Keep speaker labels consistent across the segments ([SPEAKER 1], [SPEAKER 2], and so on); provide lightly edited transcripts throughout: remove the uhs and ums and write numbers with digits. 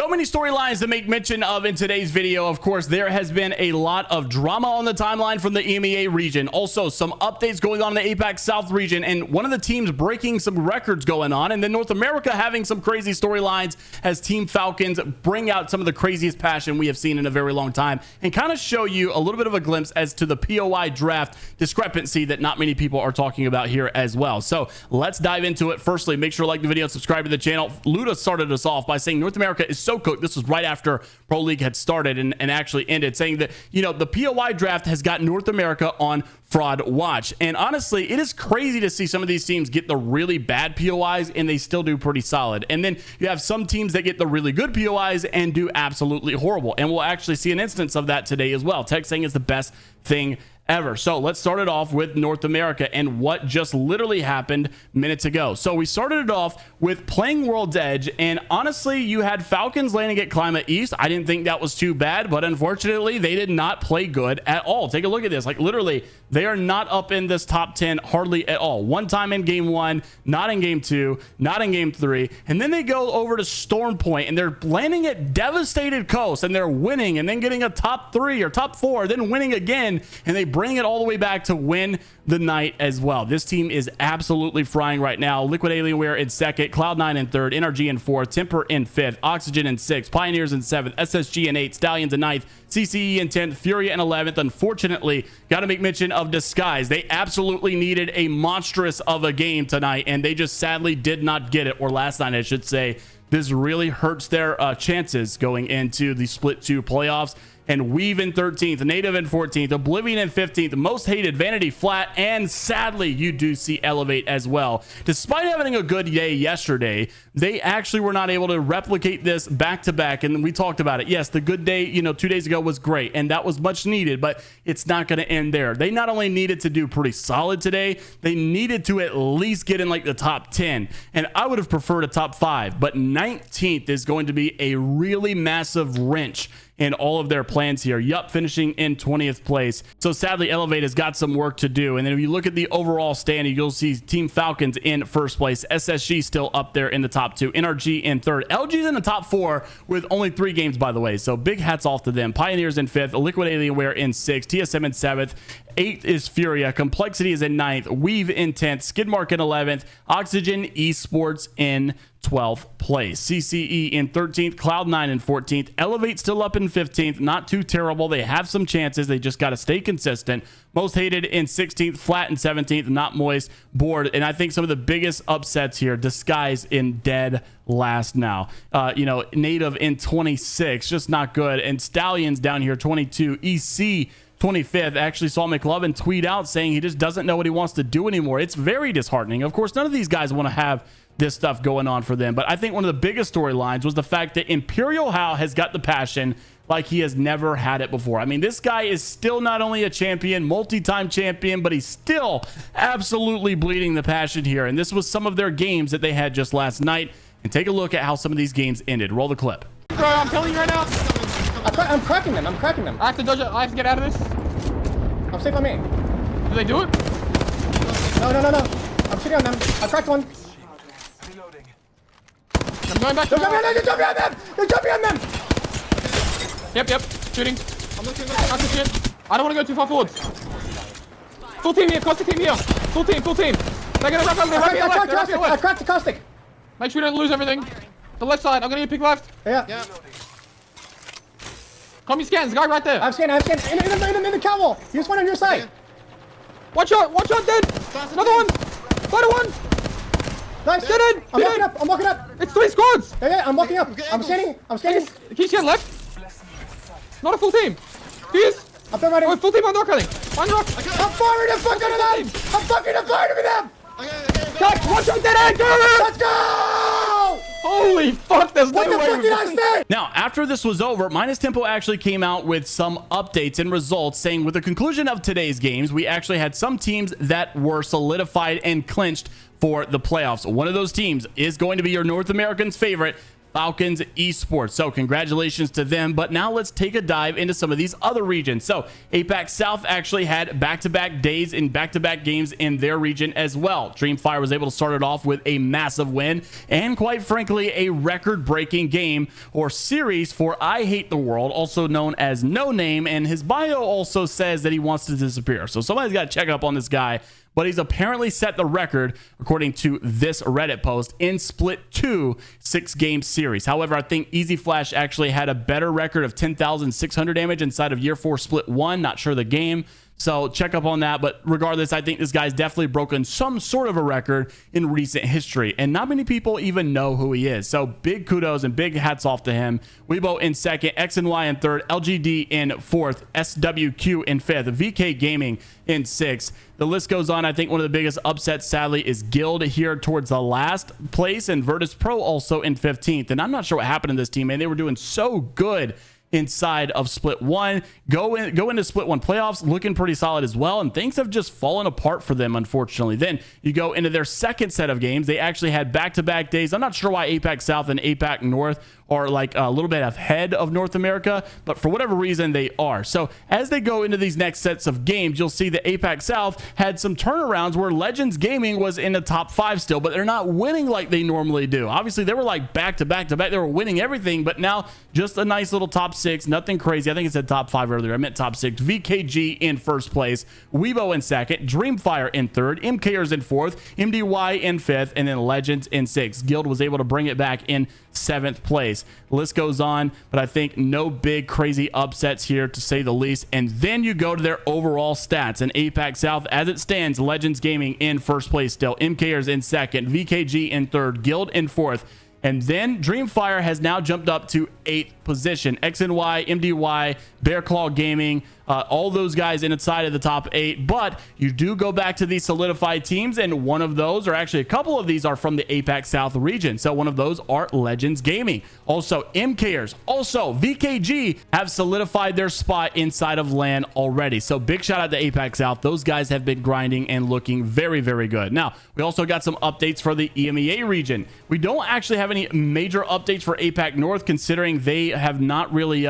[SPEAKER 1] So many storylines to make mention of in today's video. Of course, there has been a lot of drama on the timeline from the EMEA region. Also, some updates going on in the APAC South region, and one of the teams breaking some records going on. And then North America having some crazy storylines as Team Falcons bring out some of the craziest passion we have seen in a very long time, and kind of show you a little bit of a glimpse as to the POI draft discrepancy that not many people are talking about here as well. So let's dive into it. Firstly, make sure to like the video and subscribe to the channel. Luda started us off by saying North America is so cooked. This was right after Pro League had started and actually ended, saying that, you know, the POI draft has got North America on fraud watch. And honestly, it is crazy to see some of these teams get the really bad POIs and they still do pretty solid. And then you have some teams that get the really good POIs and do absolutely horrible. And we'll actually see an instance of that today as well. Tech saying it's the best thing ever. So let's start it off with North America and what just literally happened minutes ago. So we started it off with playing World's Edge, and honestly, you had Falcons landing at Climate East. I didn't think that was too bad, but unfortunately, they did not play good at all. Take a look at this. Like, literally, they are not up in this top 10 hardly at all. One time in game 1, not in game 2, not in game 3, and then they go over to Storm Point, and they're landing at Devastated Coast, and they're winning, and then getting a top 3 or top 4, then winning again, and they bring it all the way back to win the night as well. This team is absolutely frying right now. Liquid Alienware in second, Cloud9 in third, NRG in fourth, Temper in fifth, Oxygen in sixth, Pioneers in seventh, SSG in eighth, Stallions in ninth, CCE in 10th, Furia in 11th. Unfortunately, got to make mention of Disguise. They absolutely needed a monstrous of a game tonight, and they just sadly did not get it, or last night I should say. This really hurts their chances going into the Split 2 playoffs. And Weave in 13th, Native in 14th, Oblivion in 15th, Most Hated, Vanity Flat, and sadly, you do see Elevate as well. Despite having a good day yesterday, they actually were not able to replicate this back-to-back, and we talked about it. Yes, the good day, 2 days ago was great, and that was much needed, but it's not going to end there. They not only needed to do pretty solid today, they needed to at least get in like the top 10, and I would have preferred a top 5, but 19th is going to be a really massive wrench in all of their plans here. Yup, finishing in 20th place. So sadly, Elevate has got some work to do. And then if you look at the overall standing, you'll see Team Falcons in first place. SSG still up there in the top 2. NRG in third. LG's in the top 4 with only 3 games, by the way. So big hats off to them. Pioneers in 5th. Liquid Alienware in 6th. TSM in 7th. 8th is Furia. Complexity is in 9th. Weave in 10th. Skidmark in 11th. Oxygen Esports in 12th place. CCE in 13th, Cloud9 in 14th, Elevate still up in 15th, not too terrible. They have some chances. They just got to stay consistent. Most Hated in 16th, Flat in 17th, Not Moist, Bored. And I think some of the biggest upsets here, Disguise in dead last now. Native in 26, just not good. And Stallions down here, 22, EC 25th. Actually saw McLovin tweet out saying he just doesn't know what he wants to do anymore. It's very disheartening. Of course, none of these guys want to have this stuff going on for them, but I think one of the biggest storylines was the fact that ImperialHal has got the passion like he has never had it before. I mean, this guy is still not only a champion, multi-time champion, but he's still absolutely bleeding the passion here. And this was some of their games that they had just last night. And take a look at how some of these games ended. Roll the clip.
[SPEAKER 2] Bro, I'm telling you right now.
[SPEAKER 3] I'm cracking them. I'm cracking them.
[SPEAKER 2] I have to dodge it. I have to get out of this.
[SPEAKER 3] I'm safe on me.
[SPEAKER 2] Do they do it?
[SPEAKER 3] No. I'm shooting on them. I cracked one.
[SPEAKER 2] I'm going back.
[SPEAKER 3] They're jumping on them. They're jumping on them.
[SPEAKER 2] Yep. Shooting.
[SPEAKER 3] I'm looking.
[SPEAKER 2] That's the shit. I don't want to go too far forwards. Full team here. Caustic team here. Full team. They're going to wrap up.
[SPEAKER 3] I cracked the caustic.
[SPEAKER 2] Make sure we don't lose everything. The left side. I'm going to get pick left.
[SPEAKER 3] Yeah.
[SPEAKER 2] Combi scans. Guy right there.
[SPEAKER 3] I'm scanning. In the cow wall. Use one on your side.
[SPEAKER 2] Watch out, dead. Another one. Another one.
[SPEAKER 3] Nice.
[SPEAKER 2] Dead.
[SPEAKER 3] I'm walking up.
[SPEAKER 2] It's 3 squads.
[SPEAKER 3] Yeah, I'm walking up. I'm scanning.
[SPEAKER 2] Keep scan left. Not a full team. Fuse.
[SPEAKER 3] I'm throwing right in.
[SPEAKER 2] Oh, full team on rock, I think. On rock.
[SPEAKER 3] I'm firing the fuck out of them. I'm fucking firing them.
[SPEAKER 2] Cut. Watch out, dead end.
[SPEAKER 3] Let's go.
[SPEAKER 2] Holy fuck, there's no way.
[SPEAKER 3] What the fuck did I say?
[SPEAKER 1] Now, after this was over, Minus Tempo actually came out with some updates and results, saying with the conclusion of today's games, we actually had some teams that were solidified and clinched for the playoffs. One of those teams is going to be your North Americans' favorite, Falcons Esports. So congratulations to them. But now let's take a dive into some of these other regions. So APAC South actually had back-to-back days and back-to-back games in their region as well. Dreamfire was able to start it off with a massive win and, quite frankly, a record-breaking game or series for I Hate the World, also known as No Name, and his bio also says that he wants to disappear. So somebody's got to check up on this guy. But he's apparently set the record, according to this Reddit post, in Split 2 6-game series. However, I think Easy Flash actually had a better record of 10,600 damage inside of Year 4 Split 1. Not sure the game. So check up on that. But regardless, I think this guy's definitely broken some sort of a record in recent history. And not many people even know who he is. So big kudos and big hats off to him. Weibo in second, X and Y in third, LGD in fourth, SWQ in fifth, VK Gaming in sixth. The list goes on. I think one of the biggest upsets, sadly, is Guild here towards the last place, and Virtus Pro also in 15th. And I'm not sure what happened to this team, man. They were doing so good inside of Split 1. Go into Split 1 playoffs looking pretty solid as well, and things have just fallen apart for them, unfortunately. Then you go into their second set of games. They actually had back-to-back days. I'm not sure why APAC South and APAC North are like a little bit ahead of North America, but for whatever reason they are. So as they go into these next sets of games, you'll see that APAC South had some turnarounds where Legends Gaming was in the top 5 still, but they're not winning like they normally do. Obviously they were like back to back to back. They were winning everything, but now just a nice little top 6, nothing crazy. I think it said top 5 earlier. I meant top 6. VKG in first place, Weibo in second, Dreamfire in third, MKers in fourth, MDY in fifth, and then Legends in sixth. Guild was able to bring it back in 7th place. The list goes on, but I think no big crazy upsets here, to say the least. And then you go to their overall stats. And APAC South, as it stands, Legends Gaming in first place still, MKers in second, VKG in third, Guild in fourth. And then Dreamfire has now jumped up to 8th position. XNY, MDY, Bear Claw Gaming, all those guys inside of the top 8. But you do go back to these solidified teams, and one of those, or actually a couple of these, are from the APAC South region. So one of those are Legends Gaming. Also MKers, also VKG have solidified their spot inside of LAN already. So big shout out to APAC South. Those guys have been grinding and looking very, very good. Now, we also got some updates for the EMEA region. We don't actually have any major updates for APAC North, considering they have not really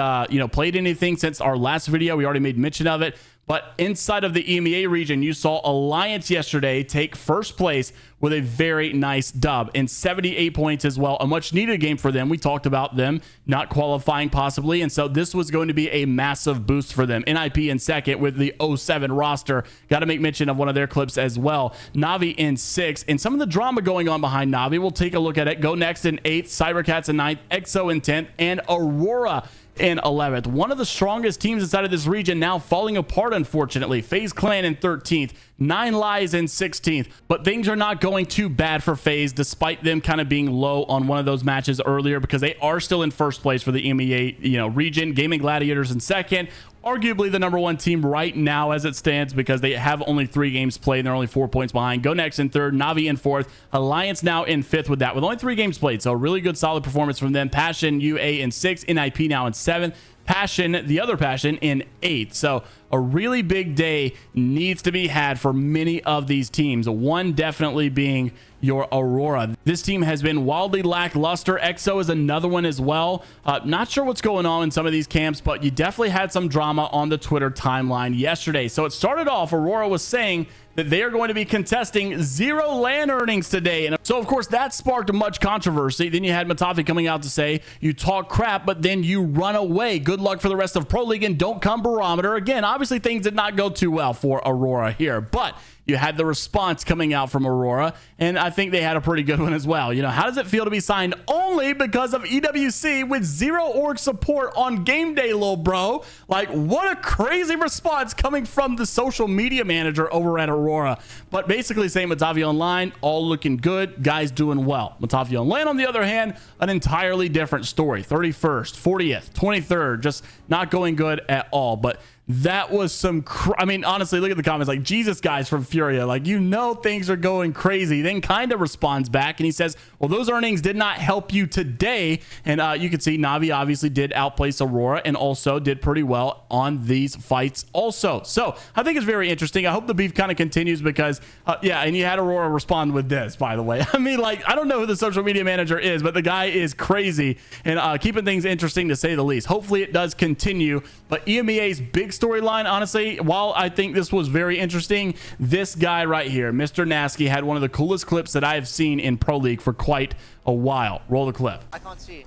[SPEAKER 1] played anything since our last video. We already made mention of it. But inside of the EMEA region, you saw Alliance yesterday take first place with a very nice dub and 78 points as well. A much needed game for them. We talked about them not qualifying possibly, and so this was going to be a massive boost for them. NIP in second with the 07 roster. Got to make mention of one of their clips as well. Navi in 6th, and some of the drama going on behind Navi. We'll take a look at it. Go Next in 8th, Cybercats in 9th, EXO in 10th, and Aurora in 11th. One of the strongest teams inside of this region now falling apart, unfortunately. FaZe Clan in 13th, 9 Lives in 16th, but things are not going too bad for FaZe, despite them kind of being low on one of those matches earlier, because they are still in first place for the EMEA region. Gaming Gladiators in second, arguably the #1 team right now as it stands, because they have only 3 games played and they're only 4 points behind. Go Next in third, Navi in fourth, Alliance now in 5th with only 3 games played. So a really good solid performance from them. Passion UA in 6th, NIP now in 7th, Passion, the other Passion, in 8th. So a really big day needs to be had for many of these teams. One definitely being your Aurora. This team has been wildly lackluster. EXO is another one as well. Not sure what's going on in some of these camps, but you definitely had some drama on the Twitter timeline yesterday. So it started off, Aurora was saying that they are going to be contesting 0 LAN earnings today. And so, of course, that sparked much controversy. Then you had Matafi coming out to say, you talk crap, but then you run away. Good luck for the rest of Pro League and don't come barometer. Again, obviously things did not go too well for Aurora here, but you had the response coming out from Aurora, and I think they had a pretty good one as well. How does it feel to be signed only because of EWC with 0 org support on game day, lil bro? Like, what a crazy response coming from the social media manager over at Aurora. But basically saying Matafi Online, all looking good, guys doing well. Matafi Online, on the other hand, an entirely different story. 31st, 40th, 23rd, just not going good at all. But That was some, I mean, honestly, look at the comments, like, Jesus, guys, from Furia, like, you know, things are going crazy. Then kind of responds back and he says, well, those earnings did not help you today. And you can see Navi obviously did outplace Aurora and also did pretty well on these fights also. So I think it's very interesting. I hope the beef kind of continues because yeah, and you had Aurora respond with this, by the way. I mean, like, I don't know who the social media manager is, but the guy is crazy and keeping things interesting to say the least. Hopefully it does continue. But EMEA's big storyline, honestly, while I think this was very interesting, this guy right here, Mr. Nasky, had one of the coolest clips that I have seen in Pro League for quite a while. Roll the clip.
[SPEAKER 4] I can't see.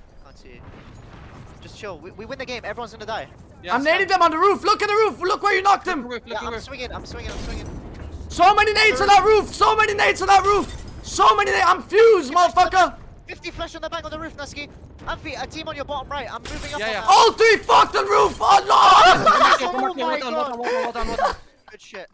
[SPEAKER 4] Just chill. We win the game. Everyone's gonna die.
[SPEAKER 5] Yeah, I'm nading them on the roof. Look at the roof. Look where you knocked him.
[SPEAKER 4] Yeah, I'm swinging.
[SPEAKER 5] So many nades on that roof. So many nades on that roof. So many nades. I'm fused, motherfucker.
[SPEAKER 4] 50 flash on the back on the roof, Nasky. Amphi, a team on your bottom right. I'm moving up.
[SPEAKER 2] Yeah.
[SPEAKER 5] All three fucked on roof. Oh no.
[SPEAKER 4] Oh my god. Well done. Good shit.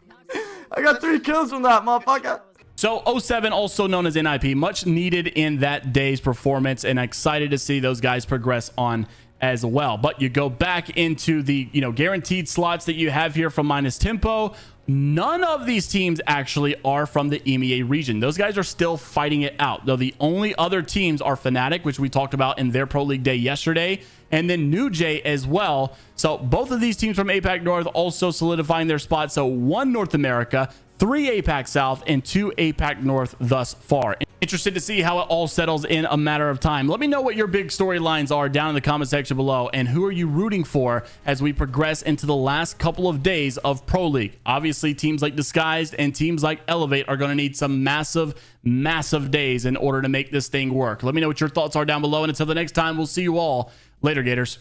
[SPEAKER 5] I got 3 kills from that, motherfucker.
[SPEAKER 1] So 07, also known as NIP, much needed in that day's performance, and excited to see those guys progress on as well. But you go back into the, you know, guaranteed slots that you have here from Minus Tempo. None of these teams actually are from the EMEA region. Those guys are still fighting it out, though the only other teams are Fnatic, which we talked about in their Pro League day yesterday, and then New Jay as well. So both of these teams from APAC North also solidifying their spot. So 1 North America, 3 APAC South, and 2 APAC North thus far. Interested to see how it all settles in a matter of time. Let me know what your big storylines are down in the comment section below, and who are you rooting for as we progress into the last couple of days of Pro League. Obviously, teams like Disguised and teams like Elevate are going to need some massive days in order to make this thing work. Let me know what your thoughts are down below, and until the next time, we'll see you all later, Gators.